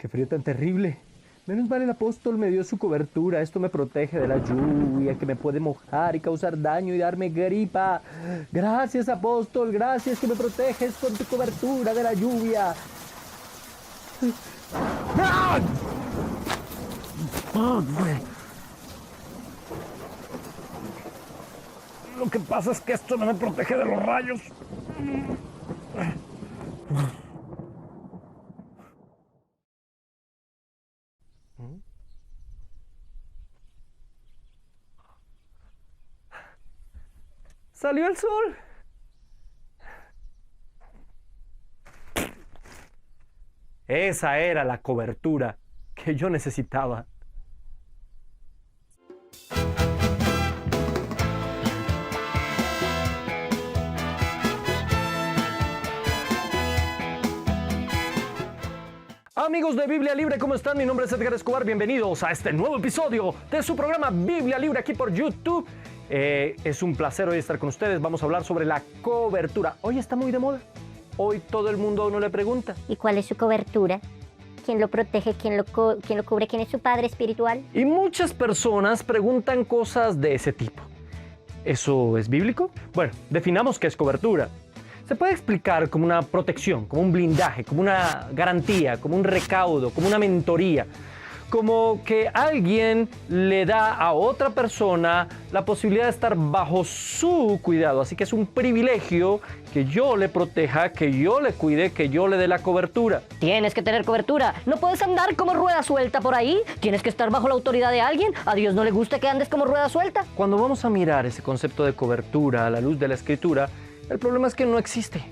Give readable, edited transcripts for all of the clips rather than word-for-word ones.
qué frío tan terrible. Menos mal el apóstol me dio su cobertura. Esto me protege de la lluvia que me puede mojar y causar daño y darme gripa. Gracias, apóstol, gracias que me proteges con tu cobertura de la lluvia. ¡Ah! Lo que pasa es que esto no me protege de los rayos. ¡Salió el sol! Esa era la cobertura que yo necesitaba. Amigos de Biblia Libre, ¿cómo están? Mi nombre es Edgar Escobar, bienvenidos a este nuevo episodio de su programa Biblia Libre aquí por YouTube. Es un placer hoy estar con ustedes, vamos a hablar sobre la cobertura. Hoy está muy de moda, hoy todo el mundo a uno le pregunta. ¿Y cuál es su cobertura? ¿Quién lo protege? ¿Quién lo cubre? ¿Quién es su padre espiritual? Y muchas personas preguntan cosas de ese tipo. ¿Eso es bíblico? Bueno, definamos qué es cobertura. Se puede explicar como una protección, como un blindaje, como una garantía, como un recaudo, como una mentoría. Como que alguien le da a otra persona la posibilidad de estar bajo su cuidado. Así que es un privilegio que yo le proteja, que yo le cuide, que yo le dé la cobertura. Tienes que tener cobertura. No puedes andar como rueda suelta por ahí. Tienes que estar bajo la autoridad de alguien. A Dios no le gusta que andes como rueda suelta. Cuando vamos a mirar ese concepto de cobertura a la luz de la Escritura, el problema es que no existe.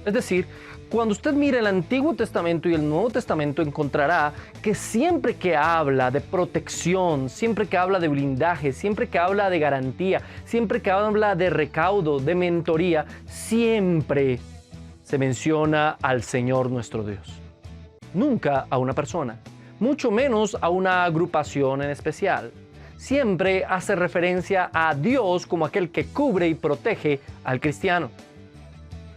Es decir, cuando usted mire el Antiguo Testamento y el Nuevo Testamento encontrará que siempre que habla de protección, siempre que habla de blindaje, siempre que habla de garantía, siempre que habla de recaudo, de mentoría, siempre se menciona al Señor nuestro Dios. Nunca a una persona, mucho menos a una agrupación en especial. Siempre hace referencia a Dios como aquel que cubre y protege al cristiano.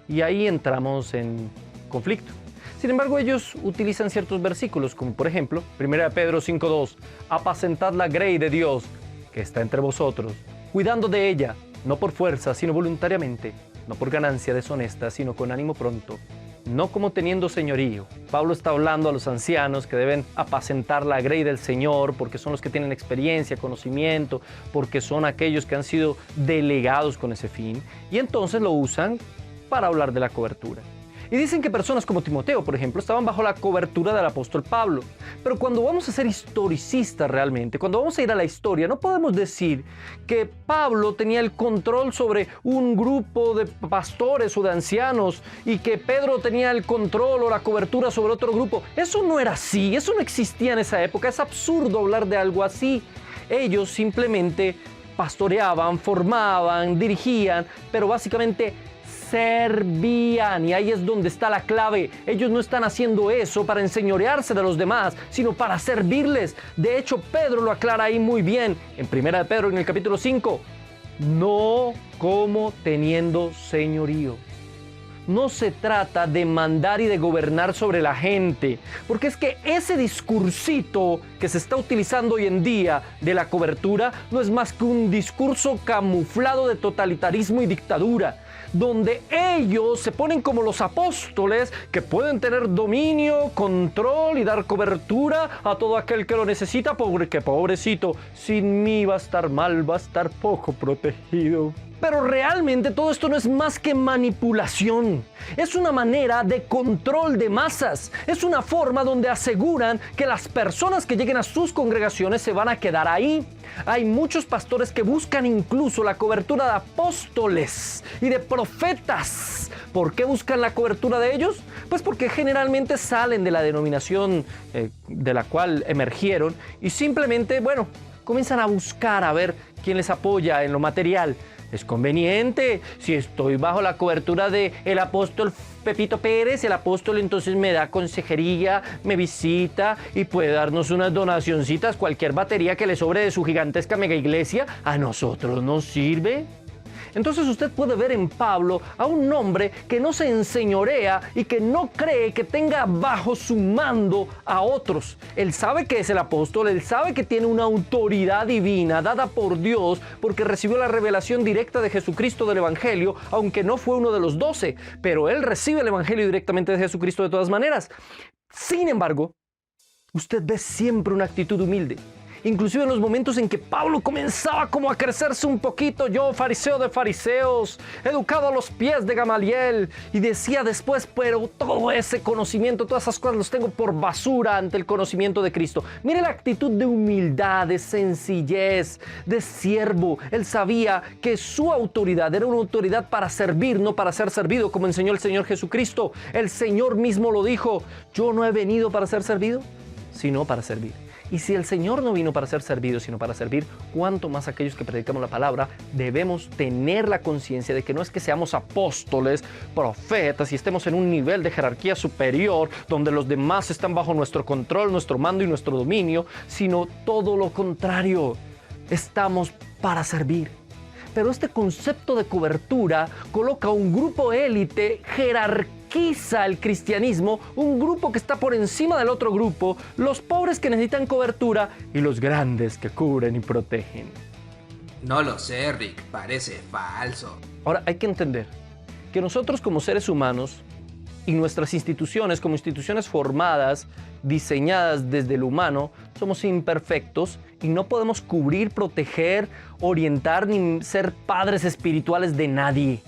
Y ahí entramos en conflicto. Sin embargo, ellos utilizan ciertos versículos, como por ejemplo, 1 Pedro 5:2, apacentad la grey de Dios que está entre vosotros, cuidando de ella, no por fuerza, sino voluntariamente, no por ganancia deshonesta, sino con ánimo pronto, no como teniendo señorío. Pablo está hablando a los ancianos que deben apacentar la grey del Señor porque son los que tienen experiencia, conocimiento, porque son aquellos que han sido delegados con ese fin, y entonces lo usan para hablar de la cobertura. Y dicen que personas como Timoteo, por ejemplo, estaban bajo la cobertura del apóstol Pablo. Pero cuando vamos a ser historicistas realmente, cuando vamos a ir a la historia, no podemos decir que Pablo tenía el control sobre un grupo de pastores o de ancianos y que Pedro tenía el control o la cobertura sobre otro grupo. Eso no era así, eso no existía en esa época. Es absurdo hablar de algo así. Ellos simplemente pastoreaban, formaban, dirigían, pero básicamente servían, y ahí es donde está la clave. Ellos no están haciendo eso para enseñorearse de los demás, sino para servirles. De hecho, Pedro lo aclara ahí muy bien, en 1 Pedro, en el capítulo 5, no como teniendo señorío. No se trata de mandar y de gobernar sobre la gente, porque es que ese discursito que se está utilizando hoy en día de la cobertura no es más que un discurso camuflado de totalitarismo y dictadura, donde ellos se ponen como los apóstoles que pueden tener dominio, control y dar cobertura a todo aquel que lo necesita, porque pobrecito, sin mí va a estar mal, va a estar poco protegido. Pero realmente todo esto no es más que manipulación. Es una manera de control de masas. Es una forma donde aseguran que las personas que lleguen a sus congregaciones se van a quedar ahí. Hay muchos pastores que buscan incluso la cobertura de apóstoles y de profetas. ¿Por qué buscan la cobertura de ellos? Pues porque generalmente salen de la denominación de la cual emergieron y simplemente, comienzan a buscar a ver quién les apoya en lo material. Es conveniente, si estoy bajo la cobertura del apóstol Pepito Pérez, el apóstol entonces me da consejería, me visita y puede darnos unas donacioncitas, cualquier batería que le sobre de su gigantesca mega iglesia, a nosotros nos sirve. Entonces usted puede ver en Pablo a un hombre que no se enseñorea y que no cree que tenga bajo su mando a otros. Él sabe que es el apóstol, él sabe que tiene una autoridad divina dada por Dios porque recibió la revelación directa de Jesucristo del Evangelio, aunque no fue uno de los 12, pero él recibe el Evangelio directamente de Jesucristo de todas maneras. Sin embargo, usted ve siempre una actitud humilde. Inclusive en los momentos en que Pablo comenzaba como a crecerse un poquito, yo fariseo de fariseos, educado a los pies de Gamaliel, y decía después, pero todo ese conocimiento, todas esas cosas los tengo por basura ante el conocimiento de Cristo. Mire la actitud de humildad, de sencillez, de siervo. Él sabía que su autoridad era una autoridad para servir, no para ser servido, como enseñó el Señor Jesucristo. El Señor mismo lo dijo, yo no he venido para ser servido, sino para servir. Y si el Señor no vino para ser servido, sino para servir, cuánto más aquellos que predicamos la palabra debemos tener la conciencia de que no es que seamos apóstoles, profetas y estemos en un nivel de jerarquía superior donde los demás están bajo nuestro control, nuestro mando y nuestro dominio, sino todo lo contrario. Estamos para servir. Pero este concepto de cobertura coloca un grupo élite, jerarquiza el cristianismo, un grupo que está por encima del otro grupo, los pobres que necesitan cobertura y los grandes que cubren y protegen. No lo sé, Rick, parece falso. Ahora hay que entender que nosotros como seres humanos y nuestras instituciones como instituciones formadas, diseñadas desde el humano, somos imperfectos y no podemos cubrir, proteger, orientar ni ser padres espirituales de nadie.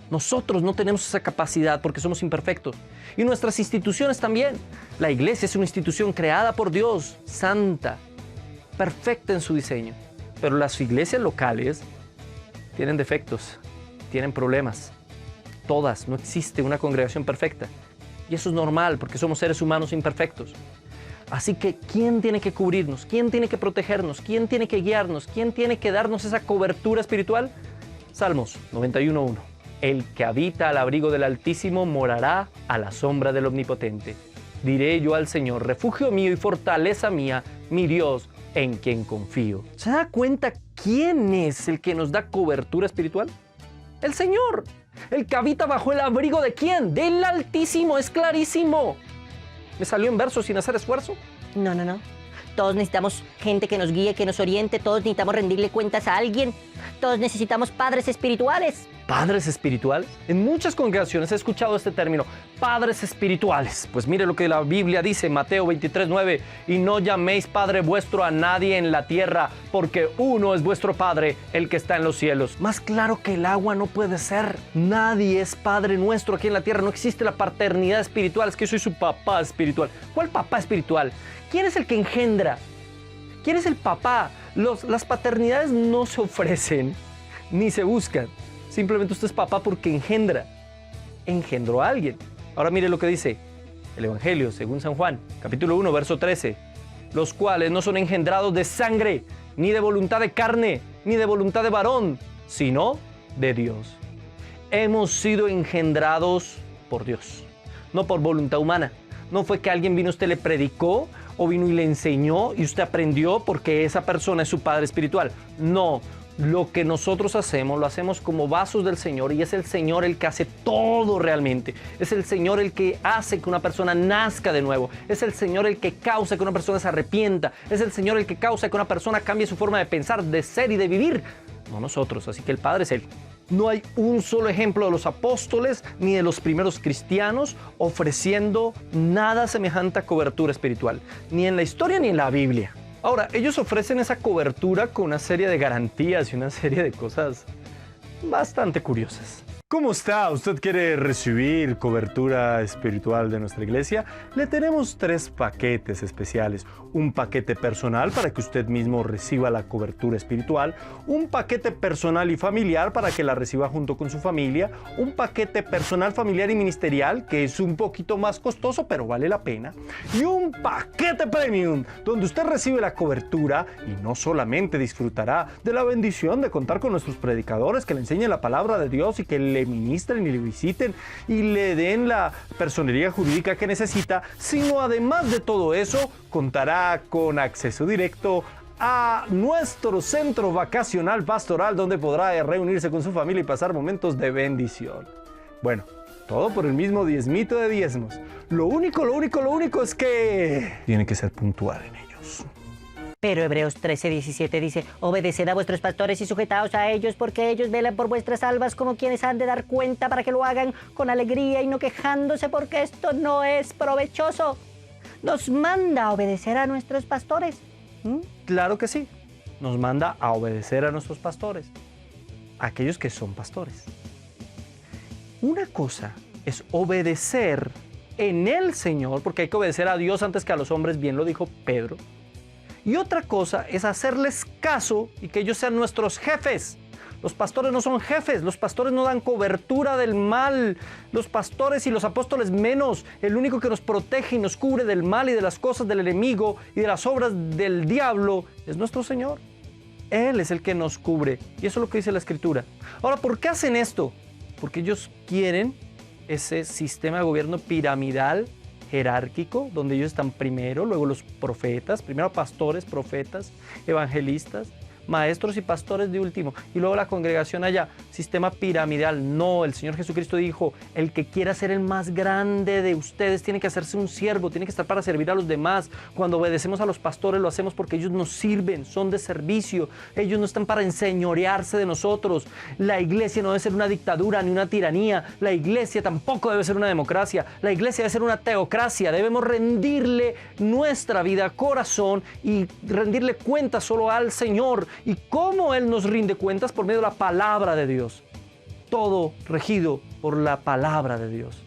Nosotros no tenemos esa capacidad porque somos imperfectos. Y nuestras instituciones también. La iglesia es una institución creada por Dios, santa, perfecta en su diseño. Pero las iglesias locales tienen defectos, tienen problemas. Todas, no existe una congregación perfecta. Y eso es normal porque somos seres humanos imperfectos. Así que, ¿quién tiene que cubrirnos? ¿Quién tiene que protegernos? ¿Quién tiene que guiarnos? ¿Quién tiene que darnos esa cobertura espiritual? Salmos 91:1. El que habita al abrigo del Altísimo morará a la sombra del Omnipotente. Diré yo al Señor, refugio mío y fortaleza mía, mi Dios, en quien confío. ¿Se da cuenta quién es el que nos da cobertura espiritual? El Señor. El que habita bajo el abrigo ¿de quién? Del Altísimo, es clarísimo. ¿Me salió en verso sin hacer esfuerzo? No. Todos necesitamos gente que nos guíe, que nos oriente. Todos necesitamos rendirle cuentas a alguien. Todos necesitamos padres espirituales. ¿Padres espirituales? En muchas congregaciones he escuchado este término, padres espirituales. Pues mire lo que la Biblia dice, Mateo 23:9, y no llaméis Padre vuestro a nadie en la tierra, porque uno es vuestro Padre, el que está en los cielos. Más claro que el agua no puede ser. Nadie es Padre nuestro aquí en la tierra. No existe la paternidad espiritual, es que yo soy su papá espiritual. ¿Cuál papá espiritual? ¿Quién es el que engendra? ¿Quién es el papá? Las paternidades no se ofrecen ni se buscan. Simplemente usted es papá porque engendró a alguien. Ahora mire lo que dice el Evangelio según San Juan, capítulo 1, verso 13. Los cuales no son engendrados de sangre, ni de voluntad de carne, ni de voluntad de varón, sino de Dios. Hemos sido engendrados por Dios, no por voluntad humana. No fue que alguien vino, usted le predicó, o vino y le enseñó y usted aprendió porque esa persona es su padre espiritual. No. Lo que nosotros hacemos, lo hacemos como vasos del Señor y es el Señor el que hace todo realmente. Es el Señor el que hace que una persona nazca de nuevo. Es el Señor el que causa que una persona se arrepienta. Es el Señor el que causa que una persona cambie su forma de pensar, de ser y de vivir. No nosotros, así que el Padre es Él. No hay un solo ejemplo de los apóstoles ni de los primeros cristianos ofreciendo nada semejante a cobertura espiritual. Ni en la historia ni en la Biblia. Ahora, ellos ofrecen esa cobertura con una serie de garantías y una serie de cosas bastante curiosas. ¿Cómo está? ¿Usted quiere recibir cobertura espiritual de nuestra iglesia? Le tenemos 3 paquetes especiales. Un paquete personal para que usted mismo reciba la cobertura espiritual. Un paquete personal y familiar para que la reciba junto con su familia. Un paquete personal, familiar y ministerial que es un poquito más costoso pero vale la pena. Y un paquete premium donde usted recibe la cobertura y no solamente disfrutará de la bendición de contar con nuestros predicadores que le enseñen la palabra de Dios y que le ministren y le visiten y le den la personería jurídica que necesita, sino además de todo eso, contará con acceso directo a nuestro centro vacacional pastoral donde podrá reunirse con su familia y pasar momentos de bendición. Bueno, todo por el mismo diezmito de diezmos. Lo único es que tiene que ser puntual en ellos. Pero Hebreos 13:17 dice, obedeced a vuestros pastores y sujetaos a ellos, porque ellos velan por vuestras almas como quienes han de dar cuenta, para que lo hagan con alegría y no quejándose, porque esto no es provechoso. Nos manda a obedecer a nuestros pastores. Claro que sí. Nos manda a obedecer a nuestros pastores, a aquellos que son pastores. Una cosa es obedecer en el Señor, porque hay que obedecer a Dios antes que a los hombres, bien lo dijo Pedro. Y otra cosa es hacerles caso y que ellos sean nuestros jefes. Los pastores no son jefes, los pastores no dan cobertura del mal. Los pastores y los apóstoles menos. El único que nos protege y nos cubre del mal y de las cosas del enemigo y de las obras del diablo es nuestro Señor. Él es el que nos cubre. Y eso es lo que dice la Escritura. Ahora, ¿por qué hacen esto? Porque ellos quieren ese sistema de gobierno piramidal, jerárquico, donde ellos están primero, luego los profetas, primero pastores, profetas, evangelistas, maestros y pastores de último, y luego la congregación allá, sistema piramidal. No, el Señor Jesucristo dijo, el que quiera ser el más grande de ustedes tiene que hacerse un siervo, tiene que estar para servir a los demás. Cuando obedecemos a los pastores lo hacemos porque ellos nos sirven, son de servicio, ellos no están para enseñorearse de nosotros. La iglesia no debe ser una dictadura ni una tiranía, la iglesia tampoco debe ser una democracia, la iglesia debe ser una teocracia. Debemos rendirle nuestra vida, corazón, y rendirle cuentas solo al Señor. ¿Y cómo Él nos rinde cuentas? Por medio de la palabra de Dios. Todo regido por la palabra de Dios.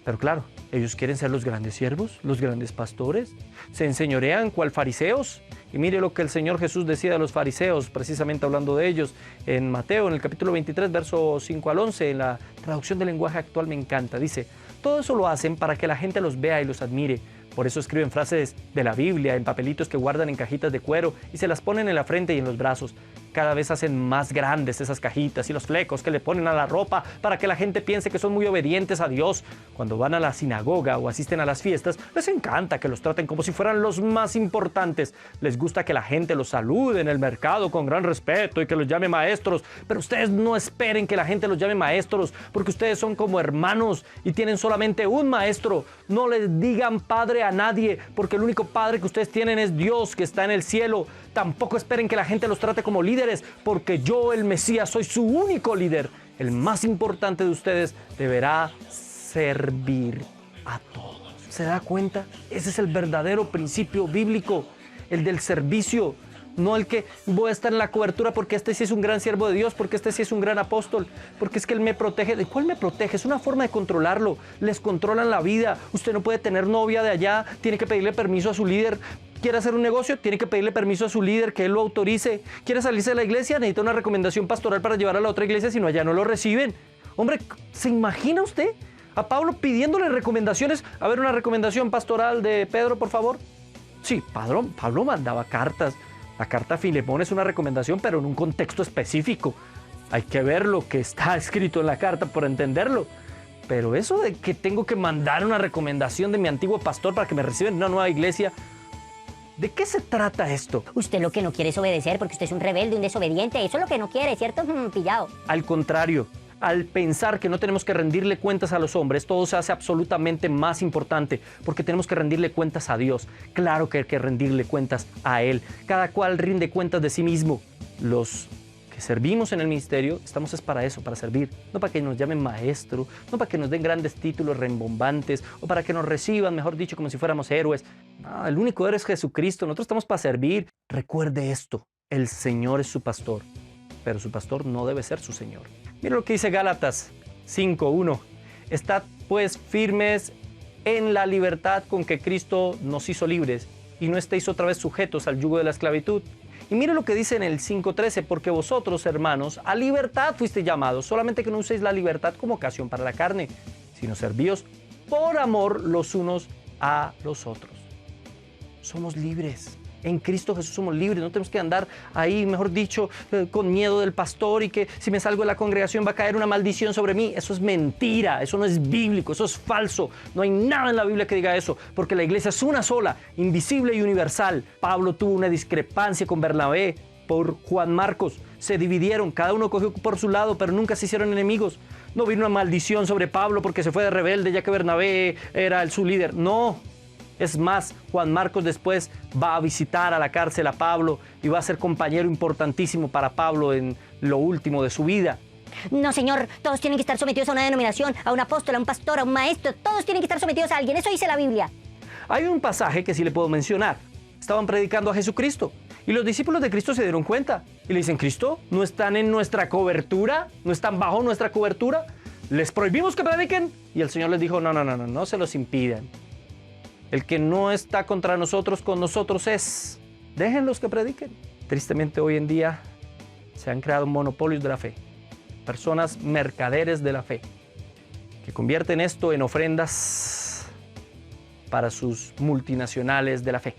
Pero claro, ellos quieren ser los grandes siervos, los grandes pastores. Se enseñorean cual fariseos. Y mire lo que el Señor Jesús decía de los fariseos, precisamente hablando de ellos, en Mateo, en el capítulo 23, versos 5 al 11, en la traducción del lenguaje actual me encanta. Dice, todo eso lo hacen para que la gente los vea y los admire. Por eso escriben frases de la Biblia en papelitos que guardan en cajitas de cuero y se las ponen en la frente y en los brazos. Cada vez hacen más grandes esas cajitas y los flecos que le ponen a la ropa para que la gente piense que son muy obedientes a Dios. Cuando van a la sinagoga o asisten a las fiestas, les encanta que los traten como si fueran los más importantes. Les gusta que la gente los salude en el mercado con gran respeto y que los llame maestros. Pero ustedes no esperen que la gente los llame maestros, porque ustedes son como hermanos y tienen solamente un maestro. No les digan padre a nadie, porque el único padre que ustedes tienen es Dios, que está en el cielo. Tampoco esperen que la gente los trate como líderes, porque yo, el Mesías, soy su único líder. El más importante de ustedes deberá servir a todos. ¿Se da cuenta? Ese es el verdadero principio bíblico, el del servicio. No el que voy a estar en la cobertura porque este sí es un gran siervo de Dios, porque este sí es un gran apóstol, porque es que él me protege. ¿De cuál me protege? Es una forma de controlarlo. Les controlan la vida. Usted no puede tener novia de allá, tiene que pedirle permiso a su líder. ¿Quiere hacer un negocio? Tiene que pedirle permiso a su líder, que él lo autorice. ¿Quiere salirse de la iglesia? Necesita una recomendación pastoral para llevar a la otra iglesia, si no allá no lo reciben. Hombre, ¿se imagina usted a Pablo pidiéndole recomendaciones? A ver, una recomendación pastoral de Pedro, por favor. Sí, Pablo mandaba cartas. La carta a Filemón es una recomendación, pero en un contexto específico. Hay que ver lo que está escrito en la carta para entenderlo. Pero eso de que tengo que mandar una recomendación de mi antiguo pastor para que me reciba en una nueva iglesia, ¿de qué se trata esto? Usted lo que no quiere es obedecer, porque usted es un rebelde, un desobediente. Eso es lo que no quiere, ¿cierto? Pillado. Al contrario, al pensar que no tenemos que rendirle cuentas a los hombres, todo se hace absolutamente más importante, porque tenemos que rendirle cuentas a Dios. Claro que hay que rendirle cuentas a Él. Cada cual rinde cuentas de sí mismo. Los que servimos en el ministerio, estamos es para eso, para servir. No para que nos llamen maestro, no para que nos den grandes títulos rembombantes, o para que nos reciban, mejor dicho, como si fuéramos héroes. No, el único héroe es Jesucristo. Nosotros estamos para servir. Recuerde esto, el Señor es su pastor, pero su pastor no debe ser su Señor. Mira lo que dice Gálatas 5:1. Estad pues firmes en la libertad con que Cristo nos hizo libres, y no estéis otra vez sujetos al yugo de la esclavitud. Y mire lo que dice en el 5:13, porque vosotros, hermanos, a libertad fuisteis llamados, solamente que no uséis la libertad como ocasión para la carne, sino servíos por amor los unos a los otros. Somos libres. En Cristo Jesús somos libres, no tenemos que andar ahí, mejor dicho, con miedo del pastor y que si me salgo de la congregación va a caer una maldición sobre mí. Eso es mentira, eso no es bíblico, eso es falso. No hay nada en la Biblia que diga eso, porque la iglesia es una sola, invisible y universal. Pablo tuvo una discrepancia con Bernabé por Juan Marcos. Se dividieron, cada uno cogió por su lado, pero nunca se hicieron enemigos. No vino una maldición sobre Pablo porque se fue de rebelde ya que Bernabé era su líder. No. Es más, Juan Marcos después va a visitar a la cárcel a Pablo y va a ser compañero importantísimo para Pablo en lo último de su vida. No, señor, todos tienen que estar sometidos a una denominación, a un apóstol, a un pastor, a un maestro. Todos tienen que estar sometidos a alguien. Eso dice la Biblia. Hay un pasaje que sí le puedo mencionar. Estaban predicando a Jesucristo y los discípulos de Cristo se dieron cuenta y le dicen: Cristo, ¿no están en nuestra cobertura? ¿No están bajo nuestra cobertura? ¿Les prohibimos que prediquen? Y el Señor les dijo: no se los impidan. El que no está contra nosotros, con nosotros es. Déjenlos que prediquen. Tristemente hoy en día se han creado monopolios de la fe. Personas mercaderes de la fe que convierten esto en ofrendas para sus multinacionales de la fe.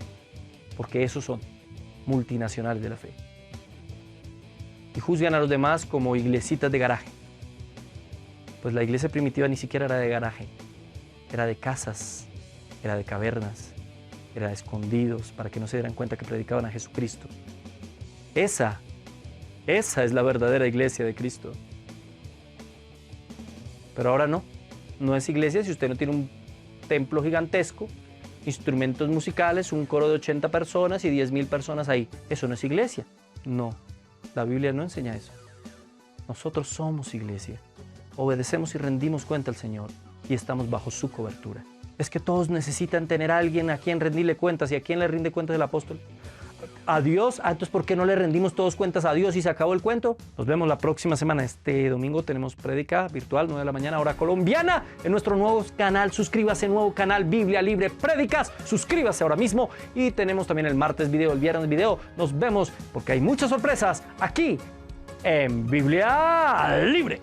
Porque esos son multinacionales de la fe. Y juzgan a los demás como iglesitas de garaje. Pues la iglesia primitiva ni siquiera era de garaje. Era de casas, era de cavernas, era de escondidos para que no se dieran cuenta que predicaban a Jesucristo. Esa es la verdadera iglesia de Cristo. Pero ahora no es iglesia si usted no tiene un templo gigantesco, instrumentos musicales, un coro de 80 personas y 10,000 personas ahí. Eso no es iglesia. No, la Biblia no enseña eso. Nosotros somos iglesia. Obedecemos y rendimos cuenta al Señor y estamos bajo su cobertura. Es que todos necesitan tener a alguien a quien rendirle cuentas. ¿Y a quién le rinde cuentas el apóstol? ¿A Dios? Entonces, ¿por qué no le rendimos todos cuentas a Dios y se acabó el cuento? Nos vemos la próxima semana. Este domingo tenemos prédica virtual, 9 de la mañana, hora colombiana, en nuestro nuevo canal. Suscríbase, nuevo canal Biblia Libre Prédicas. Suscríbase ahora mismo. Y tenemos también el martes video, el viernes video. Nos vemos porque hay muchas sorpresas aquí en Biblia Libre.